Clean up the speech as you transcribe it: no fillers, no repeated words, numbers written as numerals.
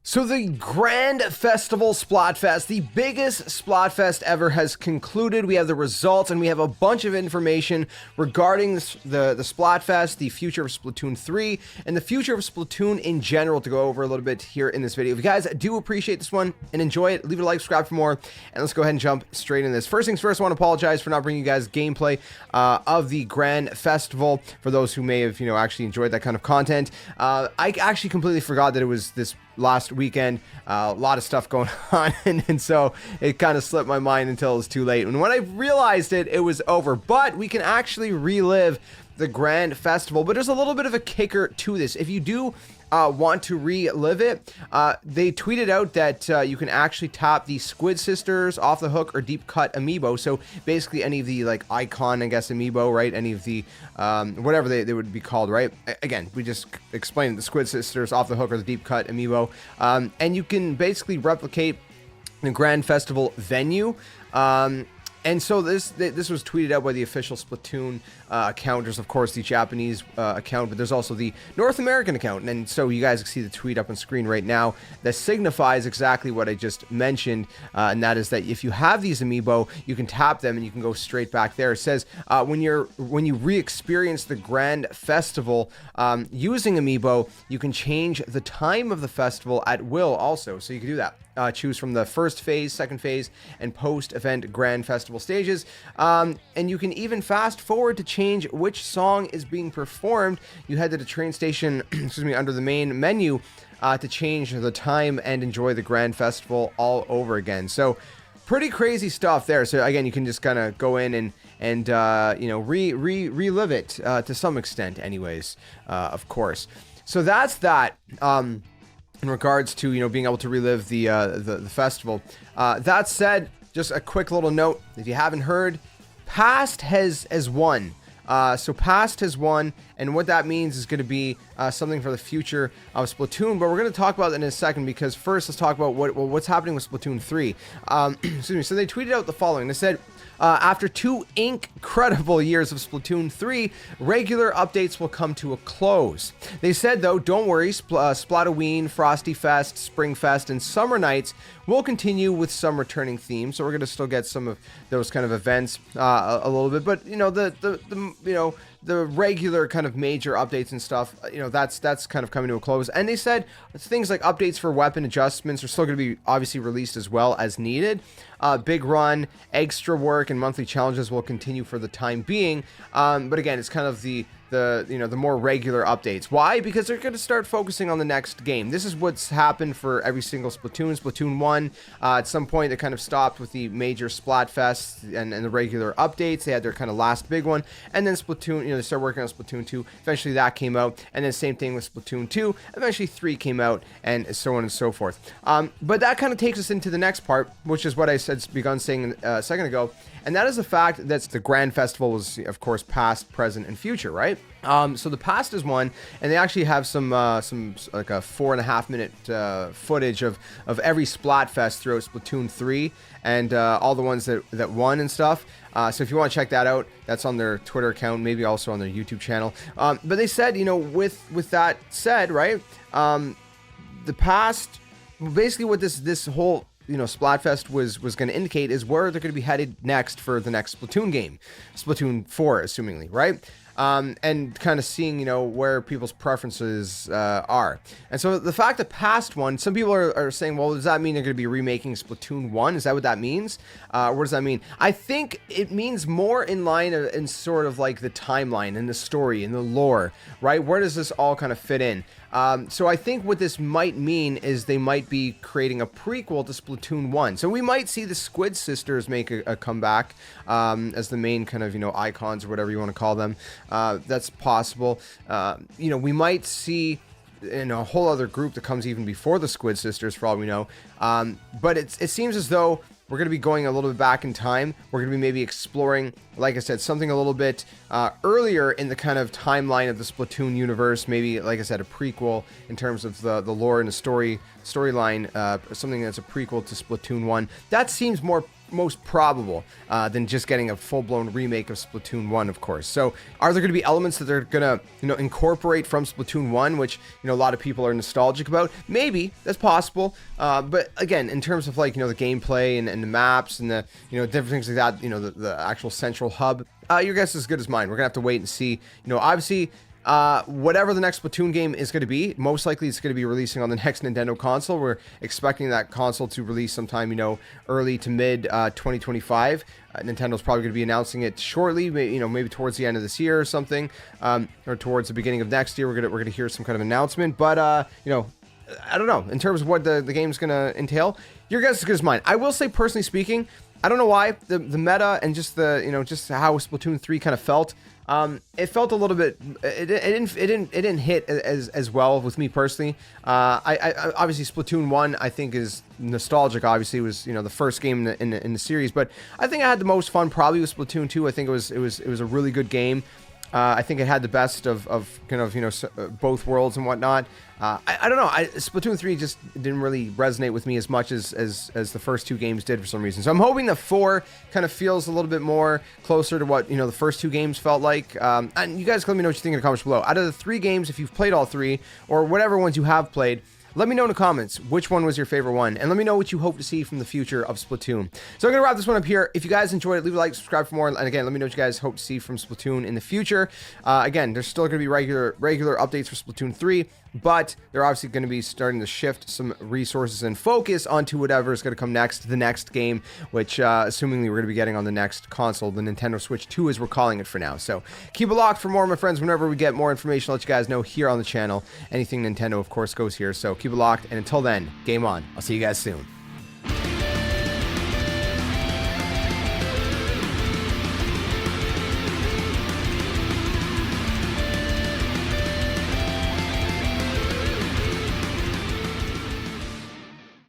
So the Grand Festival Splatfest, the biggest Splatfest ever, has concluded. We have the results and we have a bunch of information regarding the Splatfest, the future of Splatoon 3, and the future of Splatoon in general to go over a little bit here in this video. If you guys do appreciate this one and enjoy it, leave it a like, subscribe for more, and let's go ahead and jump straight into this. First things first, I want to apologize for not bringing you guys gameplay of the Grand Festival for those who may have, actually enjoyed that kind of content. I actually completely forgot that it was this last weekend. A lot of stuff going on, and so it kind of slipped my mind until it was too late. And when I realized it, it was over. But we can actually relive the Grand Festival. But there's a little bit of a kicker to this. If you do want to relive it, they tweeted out that you can actually tap the Squid Sisters, Off the Hook, or Deep Cut amiibo. So basically any of the like icon, I guess, amiibo, right? Any of the whatever they would be called, right? Again, we just explained the Squid Sisters, Off the Hook, or the Deep Cut amiibo, and you can basically replicate the Grand Festival venue. And so this was tweeted out by the official Splatoon account. There's, of course, the Japanese account, but there's also the North American account. And so you guys can see the tweet up on screen right now that signifies exactly what I just mentioned, and that is that if you have these amiibo, you can tap them and you can go straight back there. It says when you re-experience the Grand Festival using amiibo, you can change the time of the festival at will also. So you can do that. Choose from the first phase, second phase, and post-event Grand Festival stages. And you can even fast forward to change which song is being performed. You head to the train station, excuse me, under the main menu to change the time and enjoy the Grand Festival all over again. So pretty crazy stuff there. So again, you can just kind of go in and relive it to some extent anyways, of course. So that's that. In regards to being able to relive the festival. That said, just a quick little note: if you haven't heard, Past has won. So Past has won, and what that means is going to be something for the future of Splatoon. But we're going to talk about that in a second, because first let's talk about what's happening with Splatoon 3. Excuse me. So they tweeted out the following. They said, after 2 incredible years of Splatoon 3, regular updates will come to a close. They said, though, don't worry, Splatoween, Frosty Fest, Spring Fest, and Summer Nights will continue with some returning themes. So we're going to still get some of those kind of events a little bit. But, the regular kind of major updates and stuff, that's kind of coming to a close. And they said things like updates for weapon adjustments are still going to be obviously released as well as needed. Big run, extra work, and monthly challenges will continue for the time being. But again, it's kind of the more regular updates. Why? Because they're going to start focusing on the next game. This is what's happened for every single Splatoon. Splatoon 1, at some point, they kind of stopped with the major Splatfest and the regular updates. They had their kind of last big one. And then Splatoon, they started working on Splatoon 2. Eventually, that came out. And then same thing with Splatoon 2. Eventually, 3 came out, and so on and so forth. But that kind of takes us into the next part, which is what I begun saying a second ago. And that is the fact that the Grand Festival was, of course, past, present, and future, right? So the past is one, and they actually have some like a 4.5 minute footage of every Splatfest throughout Splatoon 3 and all the ones that won and stuff. So if you want to check that out, that's on their Twitter account, maybe also on their YouTube channel. But they said, with that said, right, the past, basically what this whole Splatfest was going to indicate is where they're going to be headed next for the next Splatoon game, Splatoon 4, assumingly, right? And kind of seeing, where people's preferences are. And so the fact that past one, some people are saying, well, does that mean they're going to be remaking Splatoon 1? Is that what that means? What does that mean? I think it means more in line in sort of like the timeline and the story and the lore, right? Where does this all kind of fit in? So I think what this might mean is they might be creating a prequel to Splatoon 1. So we might see the Squid Sisters make a comeback as the main kind of, icons or whatever you want to call them. That's possible. We might see in a whole other group that comes even before the Squid Sisters, for all we know. But it seems as though we're going to be going a little bit back in time. We're going to be maybe exploring, like I said, something a little bit earlier in the kind of timeline of the Splatoon universe. Maybe, like I said, a prequel in terms of the lore and the storyline, something that's a prequel to Splatoon 1. That seems more most probable than just getting a full-blown remake of Splatoon 1, of course. So are there going to be elements that they're going to, incorporate from Splatoon 1, which, a lot of people are nostalgic about? Maybe, that's possible. But again, in terms of like, the gameplay and the maps and the, different things like that, the actual central hub, your guess is as good as mine. We're going to have to wait and see. Obviously, whatever the next Splatoon game is going to be, most likely it's going to be releasing on the next Nintendo console. We're expecting that console to release sometime, early to mid 2025. Nintendo is probably going to be announcing it shortly, maybe towards the end of this year or something, or towards the beginning of next year. We're gonna hear some kind of announcement. But I don't know, in terms of what the game's going to entail, your guess is as good as mine. I will say, personally speaking, I don't know why the meta and just the just how Splatoon 3 kind of felt. It felt a little bit. It didn't hit as well with me personally. I obviously Splatoon 1 I think is nostalgic. Obviously, it was the first game in the series, but I think I had the most fun probably with Splatoon 2. I think it was a really good game. I think it had the best of kind of both worlds and whatnot. I don't know. Splatoon 3 just didn't really resonate with me as much as the first two games did for some reason. So I'm hoping that 4 kind of feels a little bit more closer to what the first two games felt like. And you guys let me know what you think in the comments below. Out of the 3 games, if you've played all 3 or whatever ones you have played, let me know in the comments which one was your favorite one, and let me know what you hope to see from the future of Splatoon. So I'm going to wrap this one up here. If you guys enjoyed it, leave a like, subscribe for more, and again, let me know what you guys hope to see from Splatoon in the future. Again, there's still going to be regular updates for Splatoon 3, but they're obviously going to be starting to shift some resources and focus onto whatever is going to come next, the next game, which assumingly we're going to be getting on the next console, the Nintendo Switch 2 as we're calling it for now. So keep it locked for more, my friends. Whenever we get more information, I'll let you guys know here on the channel. Anything Nintendo, of course, goes here. So keep it locked, and until then, game on. I'll see you guys soon.